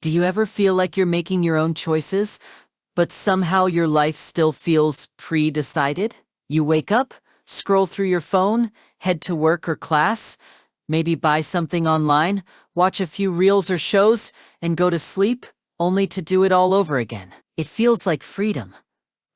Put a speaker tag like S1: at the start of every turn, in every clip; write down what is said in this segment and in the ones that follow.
S1: Do you ever feel like you're making your own choices, but somehow your life still feels pre-decided? You wake up, scroll through your phone, head to work or class, maybe buy something online, watch a few reels or shows, and go to sleep, only to do it all over again. It feels like freedom.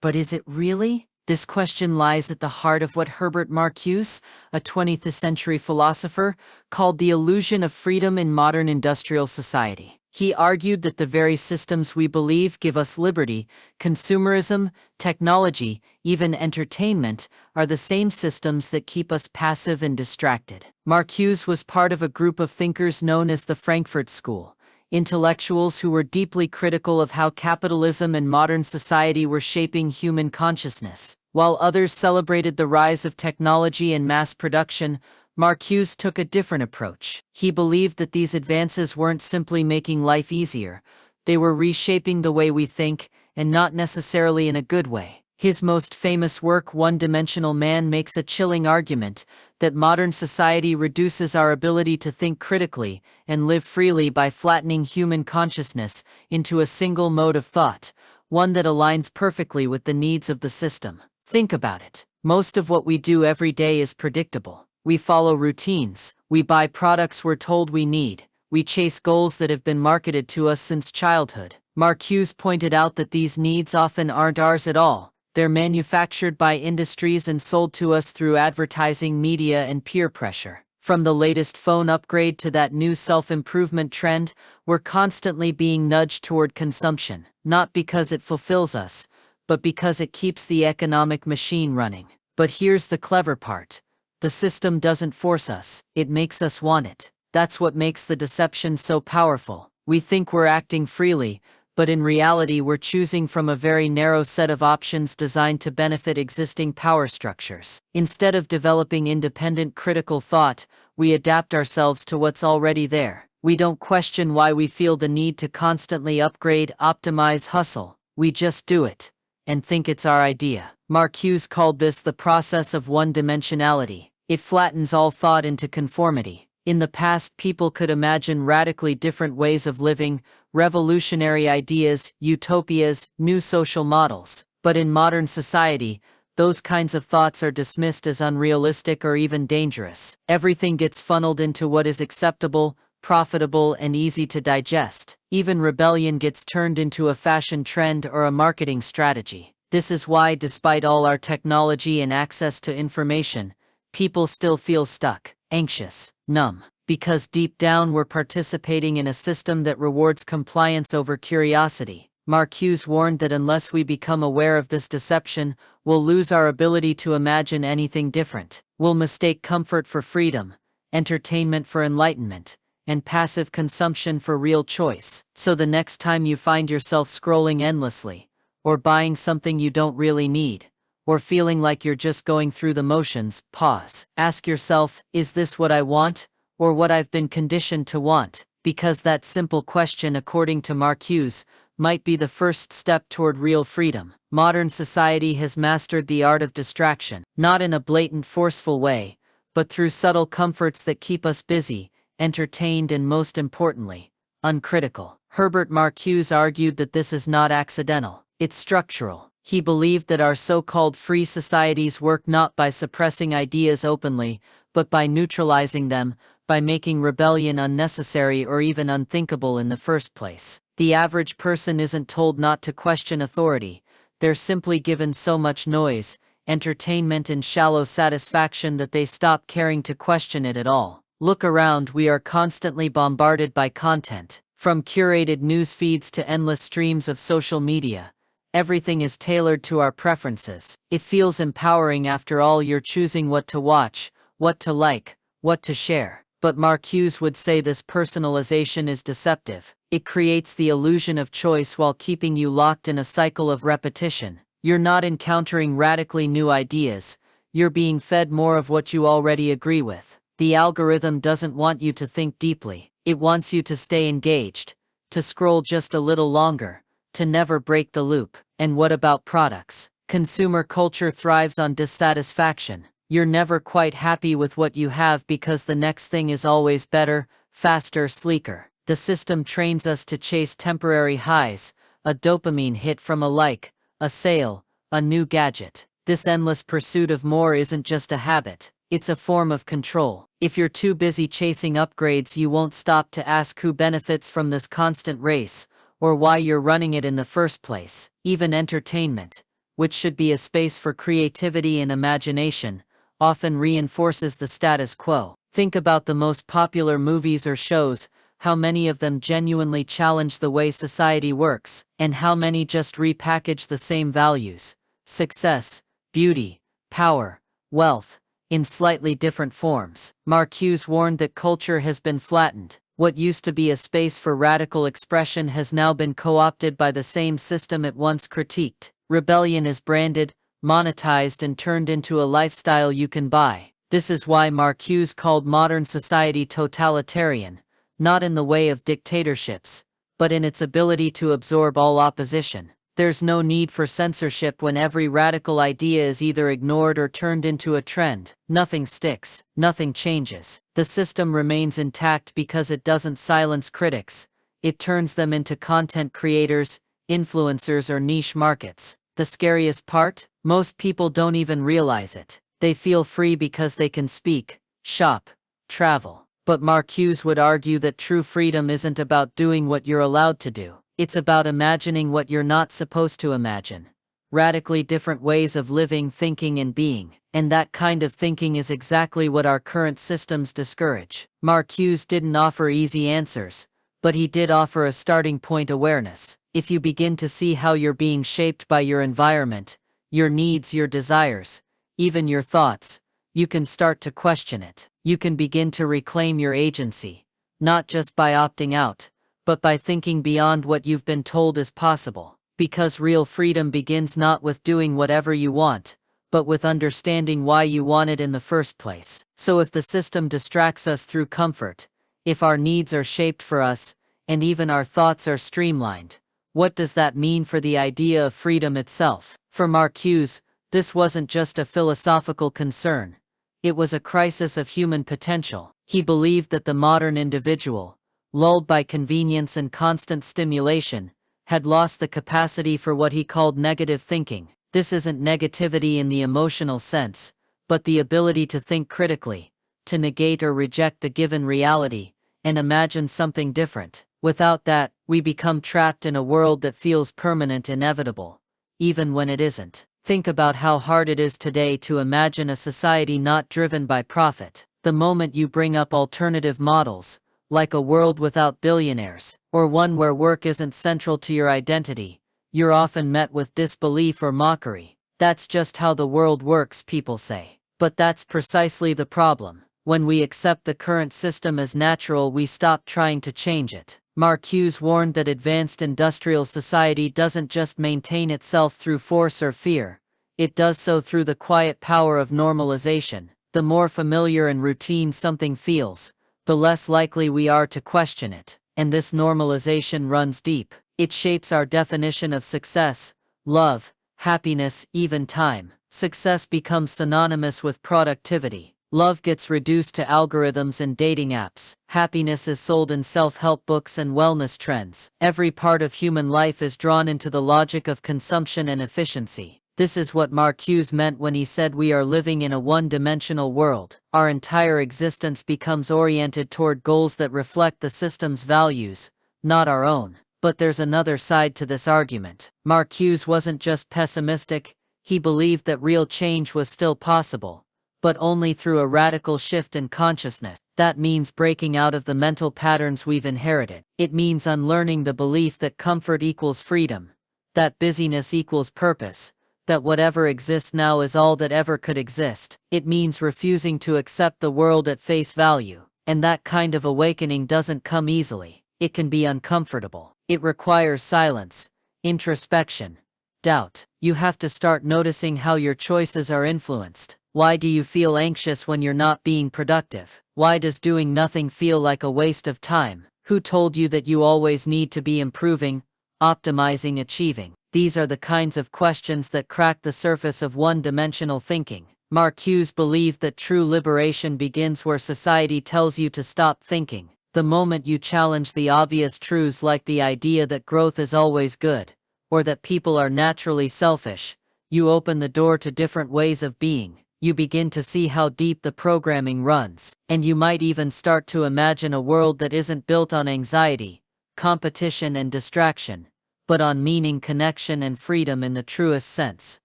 S1: But is it really? This question lies at the heart of what Herbert Marcuse, a 20th century philosopher, called the illusion of freedom in modern industrial society. He argued that the very systems we believe give us liberty, consumerism, technology, even entertainment, are the same systems that keep us passive and distracted. Marcuse was part of a group of thinkers known as the Frankfurt School, intellectuals who were deeply critical of how capitalism and modern society were shaping human consciousness. While others celebrated the rise of technology and mass production, Marcuse took a different approach. He believed that these advances weren't simply making life easier, they were reshaping the way we think, and not necessarily in a good way. His most famous work, One-Dimensional Man, makes a chilling argument that modern society reduces our ability to think critically and live freely by flattening human consciousness into a single mode of thought, one that aligns perfectly with the needs of the system. Think about it. Most of what we do every day is predictable. We follow routines, we buy products we're told we need, we chase goals that have been marketed to us since childhood. Marcuse pointed out that these needs often aren't ours at all. They're manufactured by industries and sold to us through advertising, media, and peer pressure. From the latest phone upgrade to that new self-improvement trend, we're constantly being nudged toward consumption, not because it fulfills us, but because it keeps the economic machine running. But here's the clever part. The system doesn't force us, it makes us want it. That's what makes the deception so powerful. We think we're acting freely, but in reality we're choosing from a very narrow set of options designed to benefit existing power structures. Instead of developing independent critical thought, we adapt ourselves to what's already there. We don't question why we feel the need to constantly upgrade, optimize, hustle. We just do it, and think it's our idea. Marcuse called this the process of one-dimensionality. It flattens all thought into conformity. In the past, people could imagine radically different ways of living, revolutionary ideas, utopias, new social models. But in modern society, those kinds of thoughts are dismissed as unrealistic or even dangerous. Everything gets funneled into what is acceptable, profitable, and easy to digest. Even rebellion gets turned into a fashion trend or a marketing strategy. This is why, despite all our technology and access to information, people still feel stuck, anxious, numb, because deep down we're participating in a system that rewards compliance over curiosity. Marcuse warned that unless we become aware of this deception, we'll lose our ability to imagine anything different. We'll mistake comfort for freedom, entertainment for enlightenment, and passive consumption for real choice. So the next time you find yourself scrolling endlessly, or buying something you don't really need, or feeling like you're just going through the motions, pause. Ask yourself, is this what I want, or what I've been conditioned to want? Because that simple question, according to Marcuse, might be the first step toward real freedom. Modern society has mastered the art of distraction, not in a blatant, forceful way, but through subtle comforts that keep us busy, entertained, and most importantly, uncritical. Herbert Marcuse argued that this is not accidental, it's structural. He believed that our so-called free societies work not by suppressing ideas openly, but by neutralizing them, by making rebellion unnecessary or even unthinkable in the first place. The average person isn't told not to question authority, they're simply given so much noise, entertainment, and shallow satisfaction that they stop caring to question it at all. Look around, we are constantly bombarded by content. From curated news feeds to endless streams of social media, everything is tailored to our preferences. It feels empowering after all. You're choosing what to watch, what to like, what to share. But Marcuse would say this personalization is deceptive. It creates the illusion of choice while keeping you locked in a cycle of repetition. You're not encountering radically new ideas, you're being fed more of what you already agree with. The algorithm doesn't want you to think deeply, it wants you to stay engaged, to scroll just a little longer, to never break the loop. And what about products? Consumer culture thrives on dissatisfaction. You're never quite happy with what you have because the next thing is always better, faster, sleeker. The system trains us to chase temporary highs, a dopamine hit from a like, a sale, a new gadget. This endless pursuit of more isn't just a habit, it's a form of control. If you're too busy chasing upgrades, you won't stop to ask who benefits from this constant race, or why you're running it in the first place. Even entertainment, which should be a space for creativity and imagination, often reinforces the status quo. Think about the most popular movies or shows, how many of them genuinely challenge the way society works, and how many just repackage the same values: success, beauty, power, wealth, in slightly different forms. Marcuse warned that culture has been flattened. What used to be a space for radical expression has now been co-opted by the same system it once critiqued. Rebellion is branded, monetized, and turned into a lifestyle you can buy. This is why Marcuse called modern society totalitarian, not in the way of dictatorships, but in its ability to absorb all opposition. There's no need for censorship when every radical idea is either ignored or turned into a trend. Nothing sticks, nothing changes. The system remains intact because it doesn't silence critics, it turns them into content creators, influencers, or niche markets. The scariest part? Most people don't even realize it. They feel free because they can speak, shop, travel. But Marcuse would argue that true freedom isn't about doing what you're allowed to do. It's about imagining what you're not supposed to imagine. Radically different ways of living, thinking, and being. And that kind of thinking is exactly what our current systems discourage. Marcuse didn't offer easy answers, but he did offer a starting point: awareness. If you begin to see how you're being shaped by your environment, your needs, your desires, even your thoughts, you can start to question it. You can begin to reclaim your agency, not just by opting out, but by thinking beyond what you've been told is possible. Because real freedom begins not with doing whatever you want, but with understanding why you want it in the first place. So if the system distracts us through comfort, if our needs are shaped for us, and even our thoughts are streamlined, what does that mean for the idea of freedom itself? For Marcuse, this wasn't just a philosophical concern. It was a crisis of human potential. He believed that the modern individual, lulled by convenience and constant stimulation, had lost the capacity for what he called negative thinking. This isn't negativity in the emotional sense, but the ability to think critically, to negate or reject the given reality, and imagine something different. Without that, we become trapped in a world that feels permanent, inevitable, even when it isn't. Think about how hard it is today to imagine a society not driven by profit. The moment you bring up alternative models, like a world without billionaires, or one where work isn't central to your identity, you're often met with disbelief or mockery. That's just how the world works, people say. But that's precisely the problem. When we accept the current system as natural, we stop trying to change it. Marcuse warned that advanced industrial society doesn't just maintain itself through force or fear, it does so through the quiet power of normalization. The more familiar and routine something feels, the less likely we are to question it. And this normalization runs deep. It shapes our definition of success, love, happiness, even time. Success becomes synonymous with productivity. Love gets reduced to algorithms and dating apps. Happiness is sold in self-help books and wellness trends. Every part of human life is drawn into the logic of consumption and efficiency. This is what Marcuse meant when he said we are living in a one-dimensional world. Our entire existence becomes oriented toward goals that reflect the system's values, not our own. But there's another side to this argument. Marcuse wasn't just pessimistic, he believed that real change was still possible, but only through a radical shift in consciousness. That means breaking out of the mental patterns we've inherited. It means unlearning the belief that comfort equals freedom, that busyness equals purpose, that whatever exists now is all that ever could exist. It means refusing to accept the world at face value. And that kind of awakening doesn't come easily. It can be uncomfortable. It requires silence, introspection, doubt. You have to start noticing how your choices are influenced. Why do you feel anxious when you're not being productive? Why does doing nothing feel like a waste of time? Who told you that you always need to be improving, optimizing, achieving? These are the kinds of questions that crack the surface of one-dimensional thinking. Marcuse believed that true liberation begins where society tells you to stop thinking. The moment you challenge the obvious truths like the idea that growth is always good, or that people are naturally selfish, you open the door to different ways of being. You begin to see how deep the programming runs, and you might even start to imagine a world that isn't built on anxiety, competition and distraction, but on meaning, connection and freedom in the truest sense.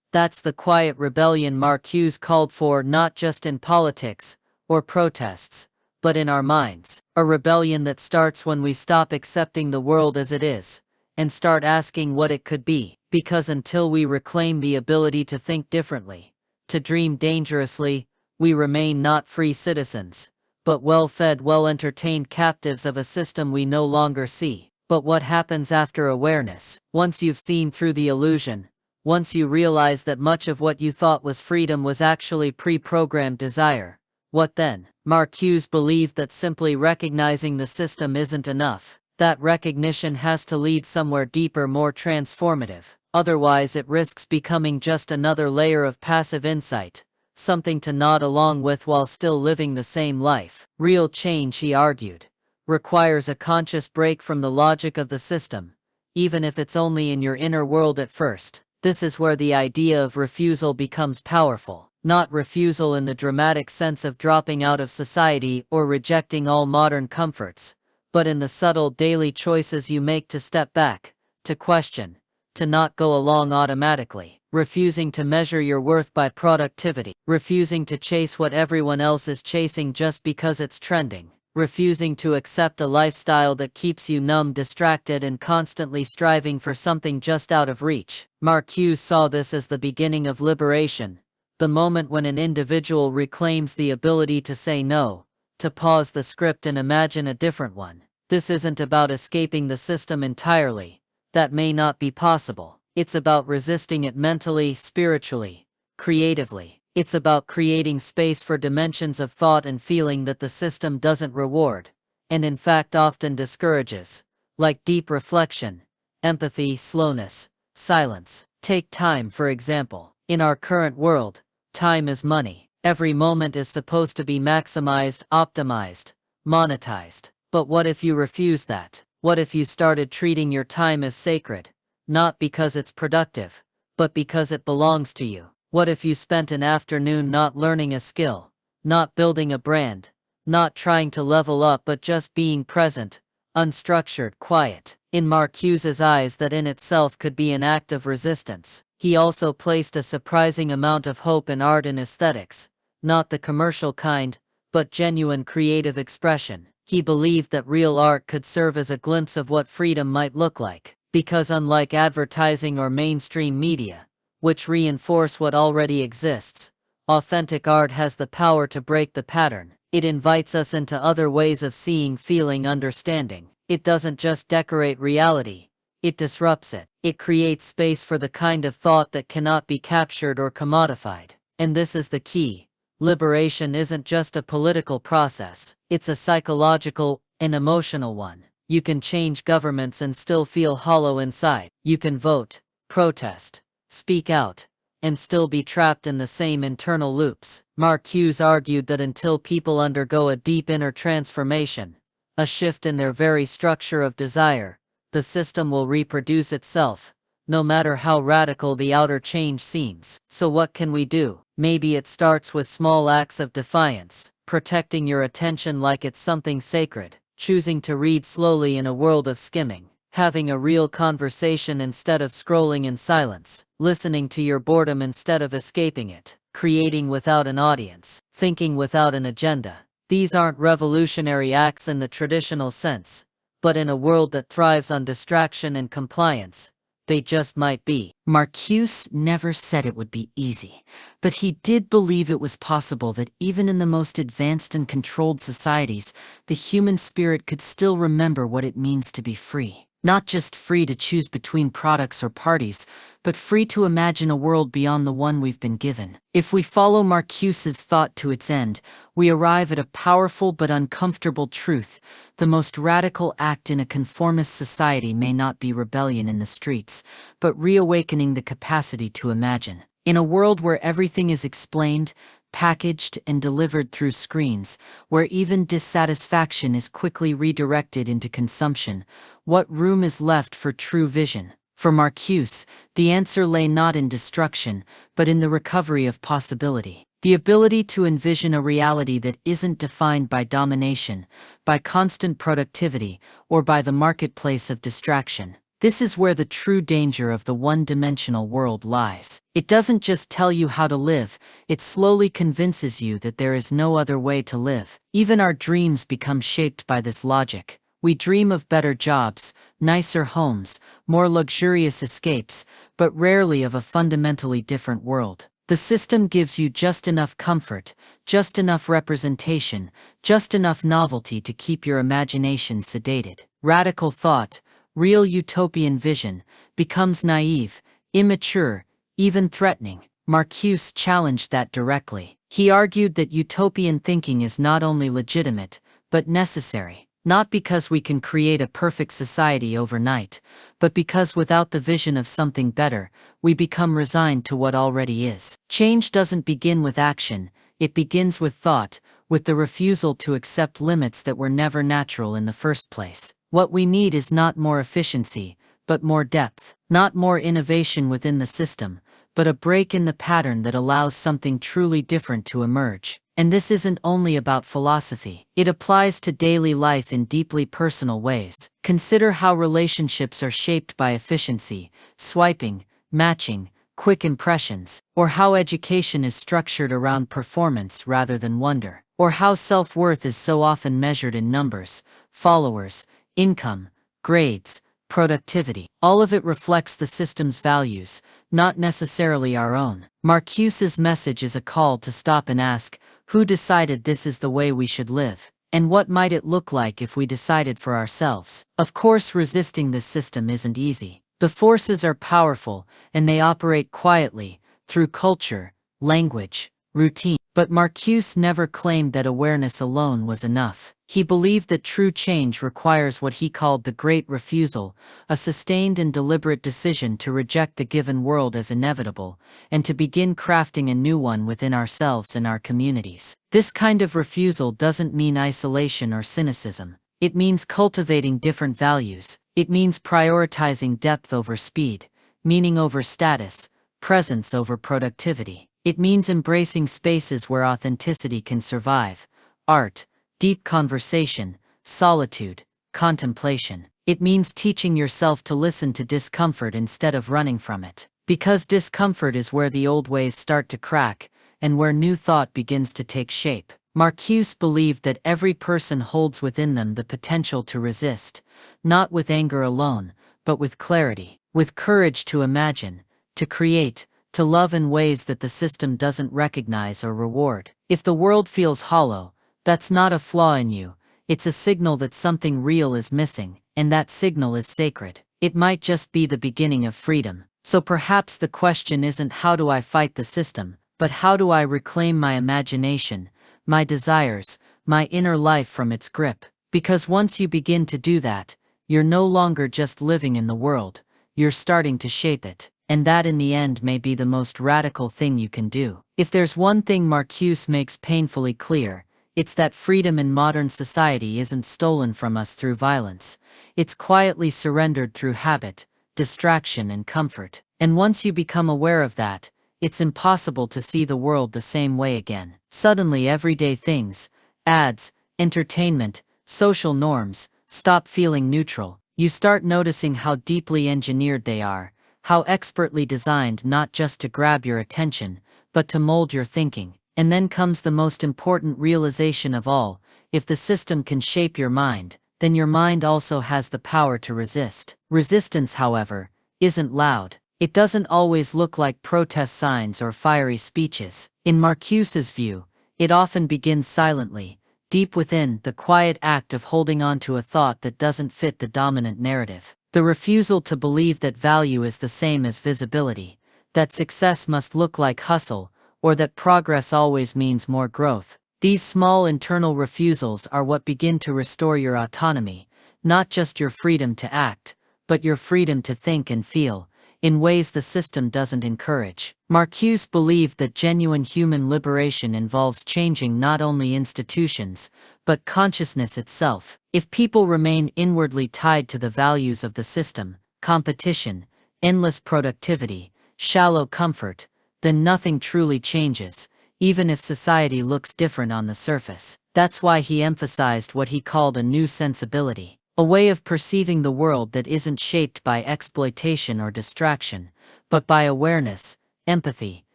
S1: That's the quiet rebellion Marcuse called for, not just in politics or protests, but in our minds. A rebellion that starts when we stop accepting the world as it is, and start asking what it could be. Because until we reclaim the ability to think differently, to dream dangerously, we remain not free citizens, but well-fed, well-entertained captives of a system we no longer see. But what happens after awareness? Once you've seen through the illusion, once you realize that much of what you thought was freedom was actually pre-programmed desire, what then? Marcuse believed that simply recognizing the system isn't enough. That recognition has to lead somewhere deeper, more transformative. Otherwise it risks becoming just another layer of passive insight, something to nod along with while still living the same life. Real change, he argued, requires a conscious break from the logic of the system, even if it's only in your inner world at first. This is where the idea of refusal becomes powerful. Not refusal in the dramatic sense of dropping out of society or rejecting all modern comforts, but in the subtle daily choices you make to step back, to question, to not go along automatically, refusing to measure your worth by productivity, refusing to chase what everyone else is chasing just because it's trending, refusing to accept a lifestyle that keeps you numb, distracted, and constantly striving for something just out of reach. Marcuse saw this as the beginning of liberation, the moment when an individual reclaims the ability to say no, to pause the script and imagine a different one. This isn't about escaping the system entirely. That may not be possible. It's about resisting it mentally, spiritually, creatively. It's about creating space for dimensions of thought and feeling that the system doesn't reward, and in fact often discourages, like deep reflection, empathy, slowness, silence. Take time, for example. In our current world, time is money. Every moment is supposed to be maximized, optimized, monetized. But what if you refuse that? What if you started treating your time as sacred, not because it's productive, but because it belongs to you? What if you spent an afternoon not learning a skill, not building a brand, not trying to level up, but just being present, unstructured, quiet? In Marcuse's eyes, that in itself could be an act of resistance. He also placed a surprising amount of hope in art and aesthetics, not the commercial kind, but genuine creative expression. He believed that real art could serve as a glimpse of what freedom might look like, because unlike advertising or mainstream media, which reinforce what already exists, authentic art has the power to break the pattern. It invites us into other ways of seeing, feeling, understanding. It doesn't just decorate reality, it disrupts it. It creates space for the kind of thought that cannot be captured or commodified. And this is the key. Liberation isn't just a political process, it's a psychological and emotional one. You can change governments and still feel hollow inside. You can vote, protest, speak out, and still be trapped in the same internal loops. Marcuse argued that until people undergo a deep inner transformation, a shift in their very structure of desire, the system will reproduce itself, no matter how radical the outer change seems. So what can we do? Maybe it starts with small acts of defiance, protecting your attention like it's something sacred, choosing to read slowly in a world of skimming, having a real conversation instead of scrolling in silence, listening to your boredom instead of escaping it, creating without an audience, thinking without an agenda. These aren't revolutionary acts in the traditional sense, but in a world that thrives on distraction and compliance, they just might be.
S2: Marcuse never said it would be easy, but he did believe it was possible that even in the most advanced and controlled societies, the human spirit could still remember what it means to be free. Not just free to choose between products or parties, but free to imagine a world beyond the one we've been given. If we follow Marcuse's thought to its end, we arrive at a powerful but uncomfortable truth. The most radical act in a conformist society may not be rebellion in the streets, but reawakening the capacity to imagine. In a world where everything is explained, packaged and delivered through screens, where even dissatisfaction is quickly redirected into consumption, what room is left for true vision? For Marcuse, the answer lay not in destruction, but in the recovery of possibility. The ability to envision a reality that isn't defined by domination, by constant productivity, or by the marketplace of distraction. This is where the true danger of the one-dimensional world lies. It doesn't just tell you how to live, it slowly convinces you that there is no other way to live. Even our dreams become shaped by this logic. We dream of better jobs, nicer homes, more luxurious escapes, but rarely of a fundamentally different world. The system gives you just enough comfort, just enough representation, just enough novelty to keep your imagination sedated. Radical thought, real utopian vision, becomes naive, immature, even threatening. Marcuse challenged that directly. He argued that utopian thinking is not only legitimate, but necessary. Not because we can create a perfect society overnight, but because without the vision of something better, we become resigned to what already is. Change doesn't begin with action, it begins with thought, with the refusal to accept limits that were never natural in the first place. What we need is not more efficiency, but more depth. Not more innovation within the system, but a break in the pattern that allows something truly different to emerge. And this isn't only about philosophy. It applies to daily life in deeply personal ways. Consider how relationships are shaped by efficiency, swiping, matching, quick impressions, or how education is structured around performance rather than wonder, or how self-worth is so often measured in numbers, followers, income, grades, productivity. All of it reflects the system's values, not necessarily our own. Marcuse's message is a call to stop and ask, who decided this is the way we should live? And what might it look like if we decided for ourselves? Of course, resisting this system isn't easy. The forces are powerful, and they operate quietly, through culture, language, routine. But Marcuse never claimed that awareness alone was enough. He believed that true change requires what he called the great refusal, a sustained and deliberate decision to reject the given world as inevitable, and to begin crafting a new one within ourselves and our communities. This kind of refusal doesn't mean isolation or cynicism. It means cultivating different values. It means prioritizing depth over speed, meaning over status, presence over productivity. It means embracing spaces where authenticity can survive, art, deep conversation, solitude, contemplation. It means teaching yourself to listen to discomfort instead of running from it. Because discomfort is where the old ways start to crack, and where new thought begins to take shape. Marcuse believed that every person holds within them the potential to resist, not with anger alone, but with clarity, with courage to imagine, to create, to love in ways that the system doesn't recognize or reward. If the world feels hollow, that's not a flaw in you, it's a signal that something real is missing, and that signal is sacred. It might just be the beginning of freedom. So perhaps the question isn't how do I fight the system, but how do I reclaim my imagination, my desires, my inner life from its grip? Because once you begin to do that, you're no longer just living in the world, you're starting to shape it. And that in the end may be the most radical thing you can do. If there's one thing Marcuse makes painfully clear, it's that freedom in modern society isn't stolen from us through violence. It's quietly surrendered through habit, distraction, and comfort. And once you become aware of that, it's impossible to see the world the same way again. Suddenly everyday things, ads, entertainment, social norms, stop feeling neutral. You start noticing how deeply engineered they are, how expertly designed not just to grab your attention, but to mold your thinking. And then comes the most important realization of all: if the system can shape your mind, then your mind also has the power to resist. Resistance, however, isn't loud. It doesn't always look like protest signs or fiery speeches. In Marcuse's view, it often begins silently, deep within, the quiet act of holding on to a thought that doesn't fit the dominant narrative. The refusal to believe that value is the same as visibility, that success must look like hustle, or that progress always means more growth. These small internal refusals are what begin to restore your autonomy, not just your freedom to act, but your freedom to think and feel, in ways the system doesn't encourage. Marcuse believed that genuine human liberation involves changing not only institutions, but consciousness itself. If people remain inwardly tied to the values of the system, competition, endless productivity, shallow comfort, then nothing truly changes, even if society looks different on the surface. That's why he emphasized what he called a new sensibility, a way of perceiving the world that isn't shaped by exploitation or distraction, but by awareness, empathy,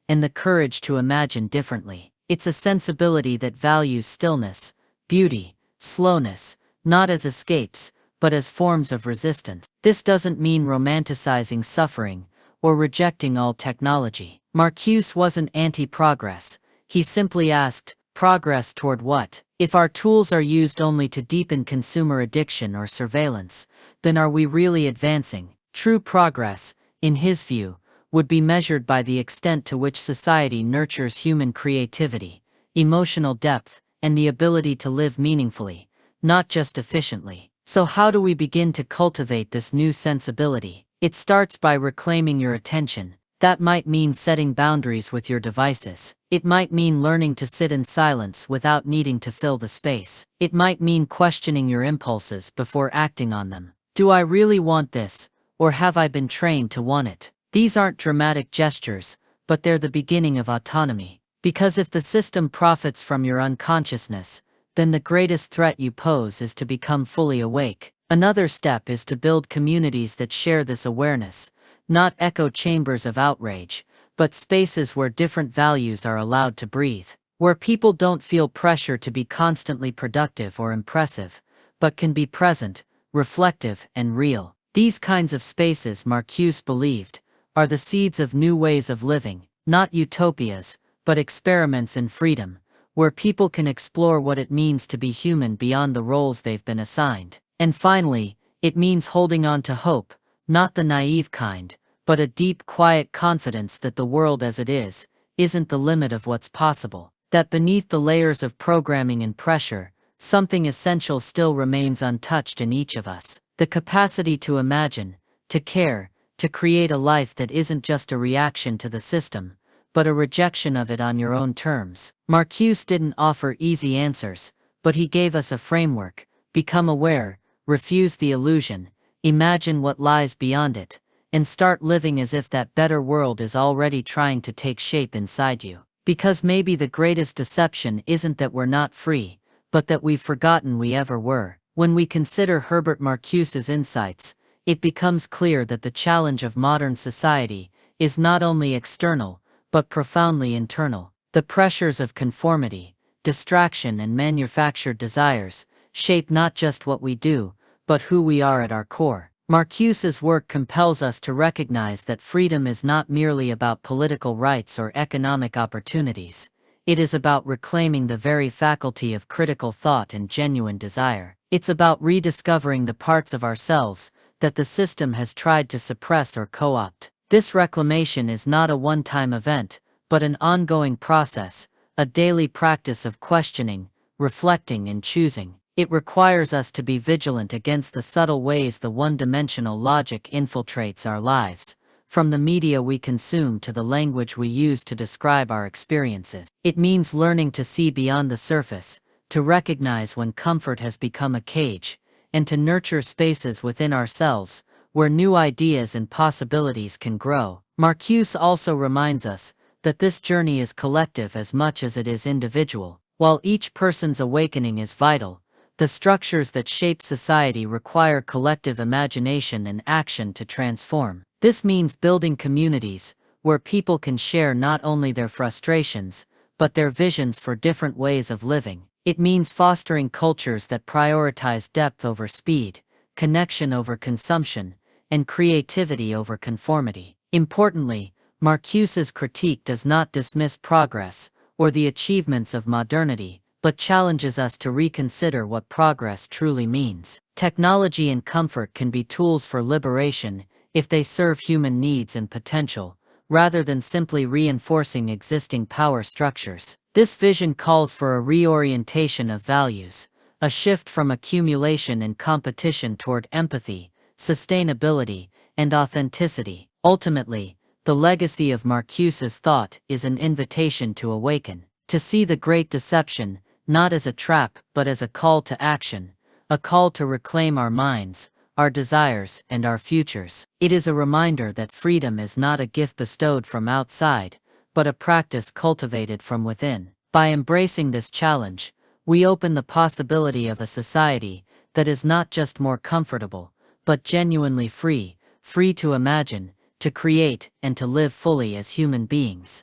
S2: and the courage to imagine differently. It's a sensibility that values stillness, beauty, slowness, not as escapes, but as forms of resistance. This doesn't mean romanticizing suffering or rejecting all technology. Marcuse wasn't anti-progress. He simply asked, progress toward what? If our tools are used only to deepen consumer addiction or surveillance, then are we really advancing? True progress, in his view, would be measured by the extent to which society nurtures human creativity, emotional depth, and the ability to live meaningfully, not just efficiently. So how do we begin to cultivate this new sensibility? It starts by reclaiming your attention. That might mean setting boundaries with your devices. It might mean learning to sit in silence without needing to fill the space. It might mean questioning your impulses before acting on them. Do I really want this, or have I been trained to want it? These aren't dramatic gestures, but they're the beginning of autonomy. Because if the system profits from your unconsciousness, then the greatest threat you pose is to become fully awake. Another step is to build communities that share this awareness, not echo chambers of outrage, but spaces where different values are allowed to breathe, where people don't feel pressure to be constantly productive or impressive, but can be present, reflective, and real. These kinds of spaces, Marcuse believed, are the seeds of new ways of living, not utopias, but experiments in freedom, where people can explore what it means to be human beyond the roles they've been assigned. And finally, it means holding on to hope, not the naive kind, but a deep, quiet confidence that the world as it is, isn't the limit of what's possible, that beneath the layers of programming and pressure, something essential still remains untouched in each of us. The capacity to imagine, to care, to create a life that isn't just a reaction to the system, but a rejection of it on your own terms. Marcuse didn't offer easy answers, but he gave us a framework: become aware, refuse the illusion, imagine what lies beyond it, and start living as if that better world is already trying to take shape inside you. Because maybe the greatest deception isn't that we're not free, but that we've forgotten we ever were. When we consider Herbert Marcuse's insights, it becomes clear that the challenge of modern society is not only external, but profoundly internal. The pressures of conformity, distraction, and manufactured desires shape not just what we do, but who we are at our core. Marcuse's work compels us to recognize that freedom is not merely about political rights or economic opportunities. It is about reclaiming the very faculty of critical thought and genuine desire. It's about rediscovering the parts of ourselves that the system has tried to suppress or co-opt. This reclamation is not a one-time event, but an ongoing process, a daily practice of questioning, reflecting, and choosing. It requires us to be vigilant against the subtle ways the one-dimensional logic infiltrates our lives, from the media we consume to the language we use to describe our experiences. It means learning to see beyond the surface, to recognize when comfort has become a cage, and to nurture spaces within ourselves where new ideas and possibilities can grow. Marcuse also reminds us that this journey is collective as much as it is individual. While each person's awakening is vital, the structures that shape society require collective imagination and action to transform. This means building communities where people can share not only their frustrations, but their visions for different ways of living. It means fostering cultures that prioritize depth over speed, connection over consumption, and creativity over conformity. Importantly, Marcuse's critique does not dismiss progress or the achievements of modernity, but challenges us to reconsider what progress truly means. Technology and comfort can be tools for liberation if they serve human needs and potential, rather than simply reinforcing existing power structures. This vision calls for a reorientation of values, a shift from accumulation and competition toward empathy, sustainability, and authenticity. Ultimately, the legacy of Marcuse's thought is an invitation to awaken, to see the great deception, not as a trap but as a call to action, a call to reclaim our minds, our desires, and our futures. It is a reminder that freedom is not a gift bestowed from outside, but a practice cultivated from within. By embracing this challenge, we open the possibility of a society that is not just more comfortable, but genuinely free, free to imagine, to create, and to live fully as human beings.